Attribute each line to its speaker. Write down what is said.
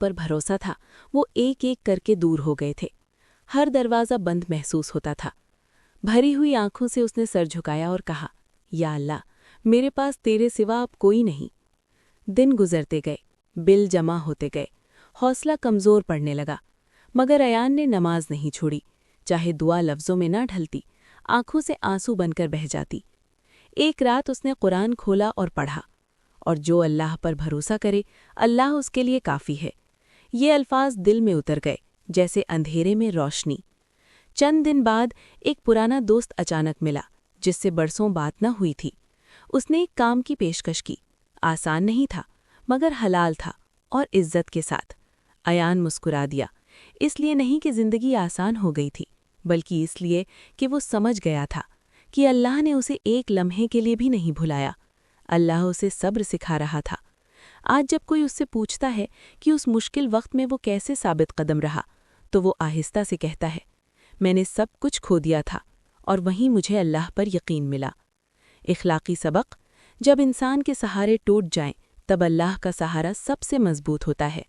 Speaker 1: پر بھروسہ تھا وہ ایک ایک کر کے دور ہو گئے تھے۔ ہر دروازہ بند محسوس ہوتا تھا۔ بھری ہوئی آنکھوں سے اس نے سر جھکایا اور کہا، یا اللہ، میرے پاس تیرے سوا اب کوئی نہیں۔ دن گزرتے گئے، بل جمع ہوتے گئے، حوصلہ کمزور پڑنے لگا، مگر ایان نے نماز نہیں چھوڑی، چاہے دعا لفظوں میں نہ ڈھلتی، آنکھوں سے آنسو بن کر بہہ جاتی۔ ایک رات اس نے قرآن کھولا اور پڑھا، اور جو اللہ پر بھروسہ کرے اللہ اس کے لیے کافی ہے۔ یہ الفاظ دل میں اتر گئے جیسے اندھیرے میں روشنی۔ چند دن بعد ایک پرانا دوست اچانک ملا جس سے برسوں بات نہ ہوئی تھی۔ اس نے ایک کام کی پیشکش کی، آسان نہیں تھا مگر حلال تھا اور عزت کے ساتھ۔ ایان مسکرا دیا، اس لیے نہیں کہ زندگی آسان ہو گئی تھی، بلکہ اس لیے کہ وہ سمجھ گیا تھا کہ اللہ نے اسے ایک لمحے کے لیے بھی نہیں بھلایا۔ اللہ اسے صبر سکھا رہا تھا۔ آج جب کوئی اس سے پوچھتا ہے کہ اس مشکل وقت میں وہ کیسے ثابت قدم رہا، تو وہ آہستہ سے کہتا ہے، میں نے سب کچھ کھو دیا تھا اور وہیں مجھے اللہ پر یقین ملا۔ اخلاقی سبق: جب انسان کے سہارے ٹوٹ جائیں تب اللہ کا سہارا سب سے مضبوط ہوتا ہے۔